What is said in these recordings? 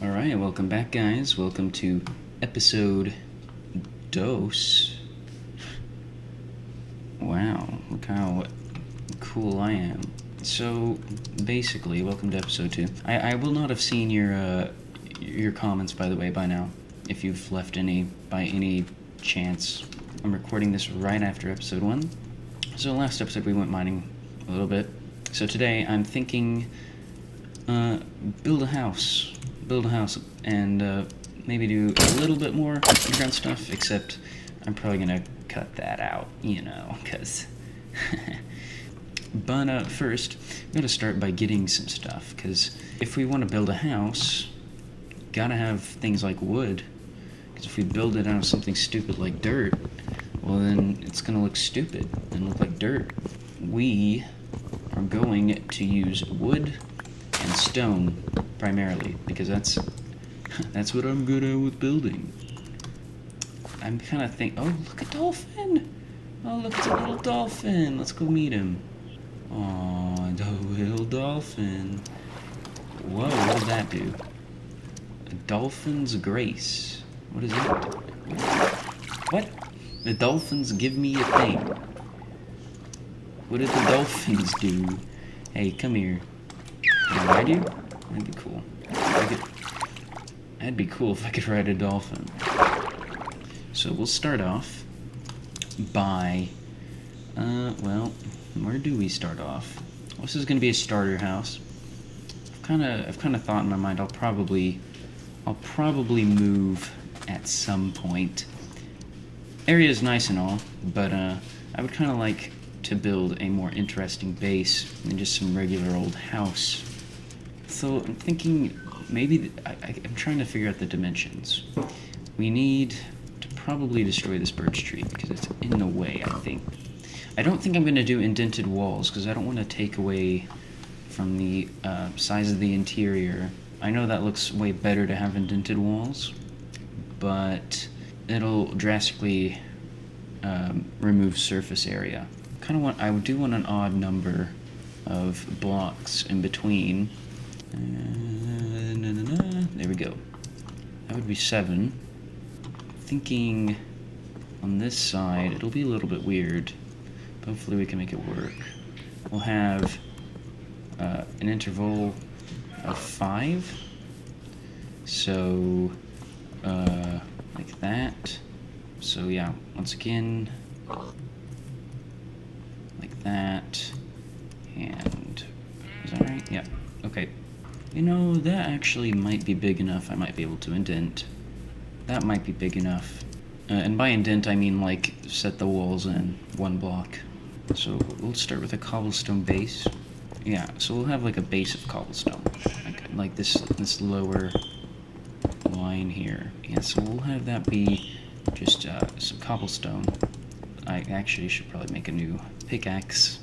Alright, welcome back, guys. Welcome to episode dos. Wow, look how cool I am. So, basically, welcome to episode 2. I will not have seen your comments, by the way, by now, if you've left any, by any chance. I'm recording this right after episode 1. So last episode we went mining a little bit. So today I'm thinking, build a house, and maybe do a little bit more underground stuff, except I'm probably gonna cut that out, you know, because... But first, I'm gonna start by getting some stuff, because if we want to build a house, gotta have things like wood, because if we build it out of something stupid like dirt, well then it's gonna look stupid and look like dirt. We are going to use wood and stone primarily, because that's what I'm good at with building. I'm kind of oh, look, a dolphin! Oh, look, it's a little dolphin. Let's go meet him. Aw, the little dolphin. Whoa, what did that do? A dolphin's grace. What does that do? What? The dolphins give me a thing. What did the dolphins do? Hey, come here. Can I ride you? That'd be cool. That'd be cool if I could ride a dolphin. So we'll start off by, well, where do we start off? Well, this is going to be a starter house. I've kind of thought in my mind I'll probably move at some point. Area's nice and all, but I would kind of like to build a more interesting base than just some regular old house. So I'm thinking maybe I'm trying to figure out the dimensions. We need to probably destroy this birch tree because it's in the way, I think. I don't think I'm going to do indented walls because I don't want to take away from the size of the interior. I know that looks way better to have indented walls, but it'll drastically remove surface area. I do want an odd number of blocks in between. There we go. That would be 7. Thinking on this side it'll be a little bit weird. Hopefully we can make it work. We'll have an interval of 5. So like that. So yeah, once again, like that. And is that right? Yeah. Okay. You know, that actually might be big enough. I might be able to indent. That might be big enough. And by indent, I mean like set the walls in 1 block. So we'll start with a cobblestone base. Yeah, so we'll have like a base of cobblestone. Like this lower line here. Yeah, so we'll have that be just some cobblestone. I actually should probably make a new pickaxe.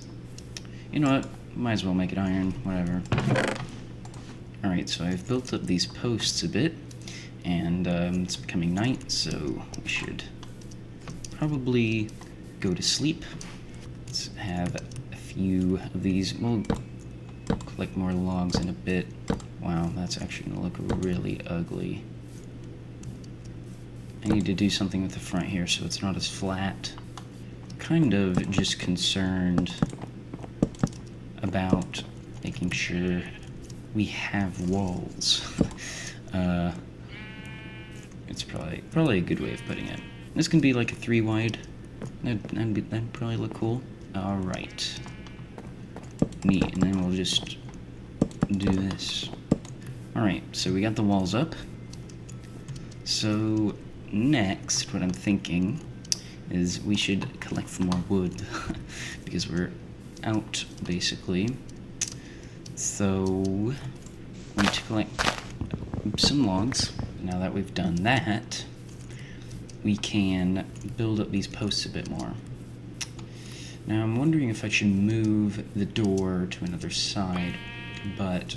You know what? Might as well make it iron, whatever. Alright, so I've built up these posts a bit, and it's becoming night, so we should probably go to sleep. Let's have a few of these. We'll collect more logs in a bit. Wow, that's actually going to look really ugly. I need to do something with the front here so it's not as flat. Kind of just concerned about making sure we have walls. It's probably a good way of putting it. This can be like a 3 wide. That'd probably look cool. Alright. Neat, and then we'll just do this. Alright, so we got the walls up. So next, what I'm thinking is we should collect some more wood because we're out, basically. So we need to collect some logs. Now that we've done that, we can build up these posts a bit more. Now I'm wondering if I should move the door to another side, but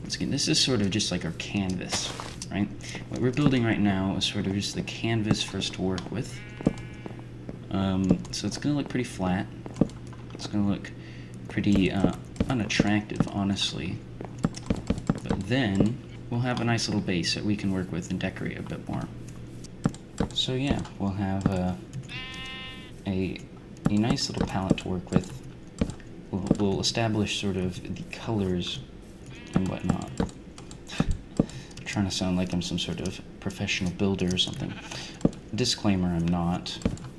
once again, this is sort of just like our canvas, right? What we're building right now is sort of just the canvas for us to work with. So it's going to look pretty flat. It's going to look pretty unattractive, honestly. But then we'll have a nice little base that we can work with and decorate a bit more. So yeah, we'll have a nice little palette to work with. We'll establish sort of the colors and whatnot. I'm trying to sound like I'm some sort of professional builder or something. Disclaimer, I'm not.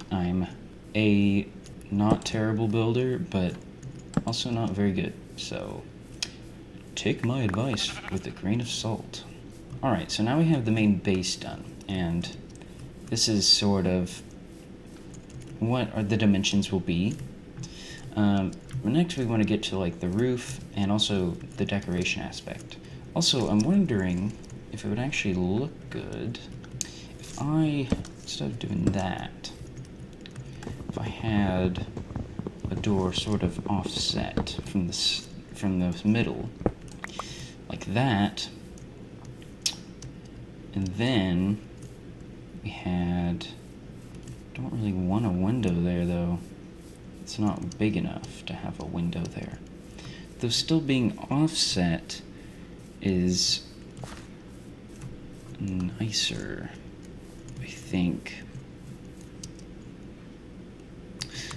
I'm a not terrible builder, but also not very good. So take my advice with a grain of salt. Alright, so now we have the main base done, and this is sort of what the dimensions will be. Next we want to get to like the roof and also the decoration aspect. Also, I'm wondering if it would actually look good if I, instead of doing that, if I had a door sort of offset from the middle, like that, and then we had, don't really want a window there though. It's not big enough to have a window there. Though still being offset is nicer, I think.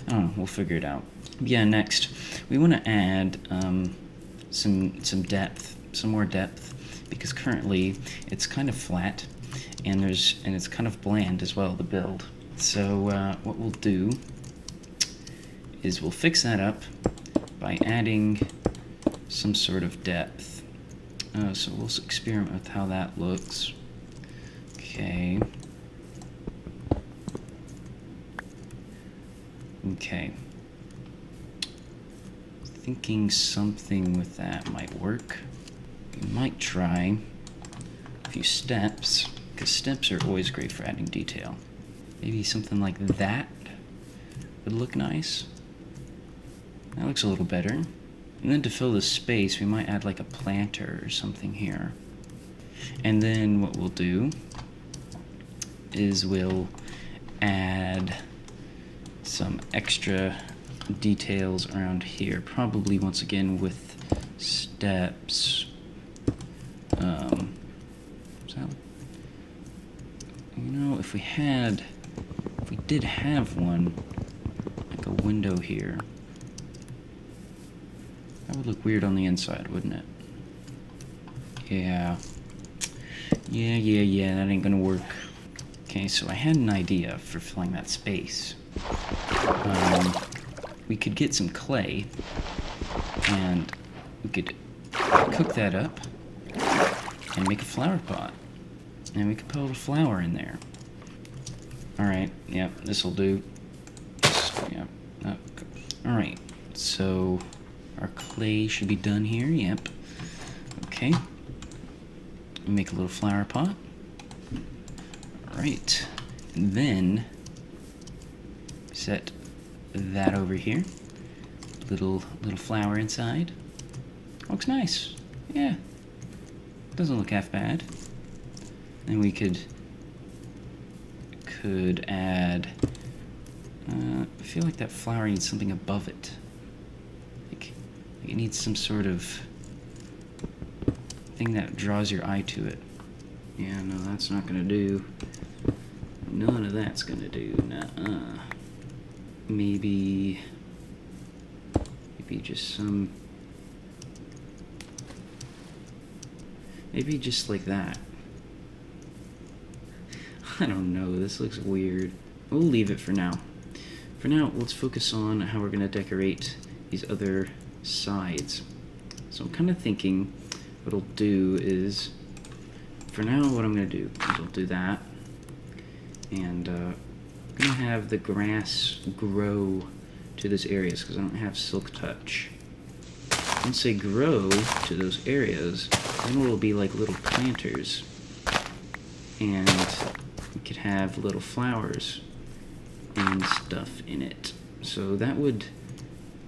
I don't know, we'll figure it out. Yeah, next, we want to add some depth, some more depth, because currently it's kind of flat, and it's kind of bland as well, the build. So what we'll do is we'll fix that up by adding some sort of depth. So we'll experiment with how that looks. Okay. Okay. Thinking something with that might work. We might try a few steps, because steps are always great for adding detail. Maybe something like that would look nice. That looks a little better. And then to fill the space, we might add like a planter or something here. And then what we'll do is we'll add some extra details around here, probably once again with steps. If we did have one, like a window here, that would look weird on the inside, wouldn't it? Yeah, that ain't gonna work. Okay, so I had an idea for filling that space. We could get some clay, and we could cook that up and make a flower pot. And we could put a flower in there. Alright, yep, this'll do. Yep. Alright, so our clay should be done here, yep. Okay. Make a little flower pot. Alright, and then set that over here. Little flower inside. Looks nice. Yeah. Doesn't look half bad. And we could add, I feel like that flower needs something above it. Like it needs some sort of thing that draws your eye to it. Yeah, no, that's not gonna do. None of that's gonna do. Nuh-uh. Maybe just some. Maybe just like that. I don't know, this looks weird. We'll leave it for now. For now, let's focus on how we're gonna decorate these other sides. So I'm kind of thinking what I'll do is, for now, what I'm gonna do is I'll do that, and I'm gonna have the grass grow to those areas because I don't have silk touch. Once they grow to those areas, then it'll be like little planters, and we could have little flowers and stuff in it. So that would,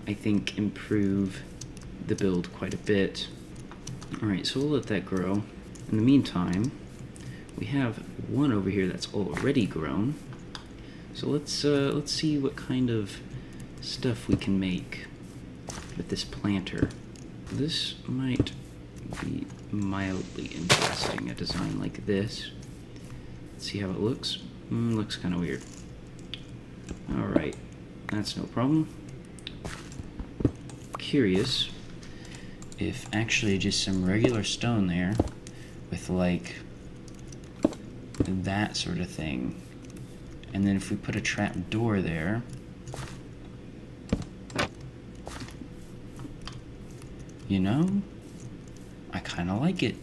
I think, improve the build quite a bit. Alright, so we'll let that grow. In the meantime, we have one over here that's already grown. So let's see what kind of stuff we can make with this planter. This might be mildly interesting, a design like this. See how it looks? Looks kind of weird. Alright, that's no problem. Curious if actually just some regular stone there with like that sort of thing, and then if we put a trap door there, you know, I kind of like it.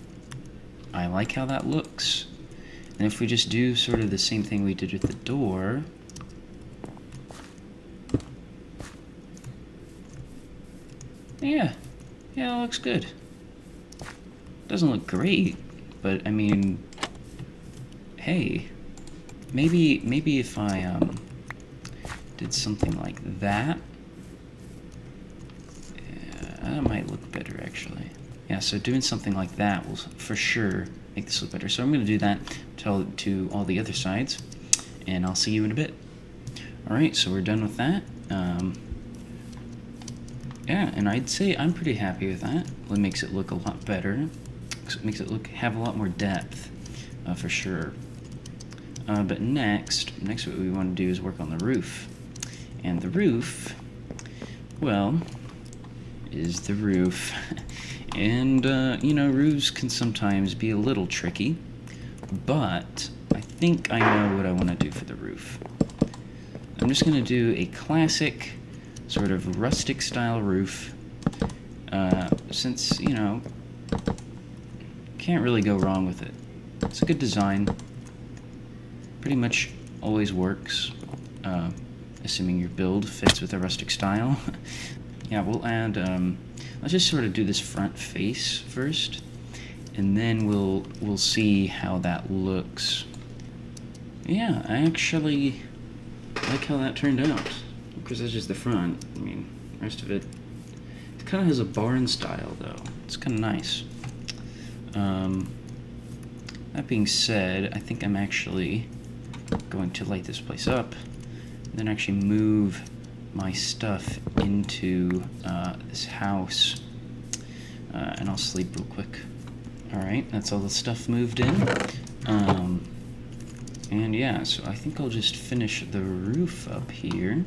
I like how that looks. And if we just do sort of the same thing we did with the door, yeah, it looks good. Doesn't look great, but I mean, hey, maybe if I did something like that, yeah, that might look better actually. Yeah, so doing something like that will for sure make this look better. So I'm going to do that to all the other sides, and I'll see you in a bit. Alright, so we're done with that. Yeah, and I'd say I'm pretty happy with that. It makes it look a lot better. It makes it have a lot more depth, for sure. But next what we want to do is work on the roof. And the roof, well, is the roof. And, you know, roofs can sometimes be a little tricky, but I think I know what I want to do for the roof. I'm just going to do a classic sort of rustic style roof, since, you know, can't really go wrong with it. It's a good design. Pretty much always works, assuming your build fits with a rustic style. Yeah, we'll add, let's just sort of do this front face first, and then we'll see how that looks. Yeah, I actually like how that turned out. Because that's just the front. I mean, the rest of it kind of has a barn style, though. It's kind of nice. That being said, I think I'm actually going to light this place up, and then actually move my stuff into this house, and I'll sleep real quick. Alright, that's all the stuff moved in. And yeah, so I think I'll just finish the roof up here.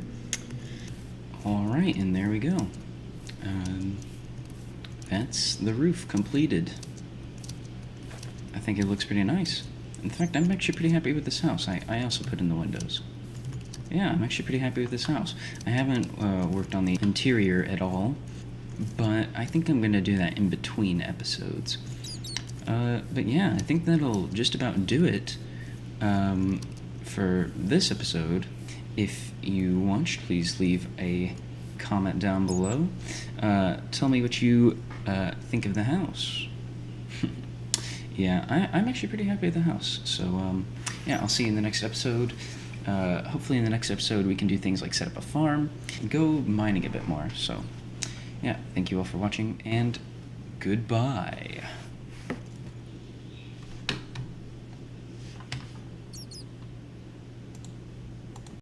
Alright, and there we go. That's the roof completed. I think it looks pretty nice. In fact, I'm actually pretty happy with this house. I also put in the windows. Yeah, I'm actually pretty happy with this house. I haven't worked on the interior at all, but I think I'm going to do that in between episodes. But yeah, I think that'll just about do it for this episode. If you watched, please leave a comment down below. Tell me what you think of the house. Yeah, I'm actually pretty happy with the house. So, yeah, I'll see you in the next episode. Hopefully in the next episode we can do things like set up a farm and go mining a bit more. So, yeah, thank you all for watching, and goodbye.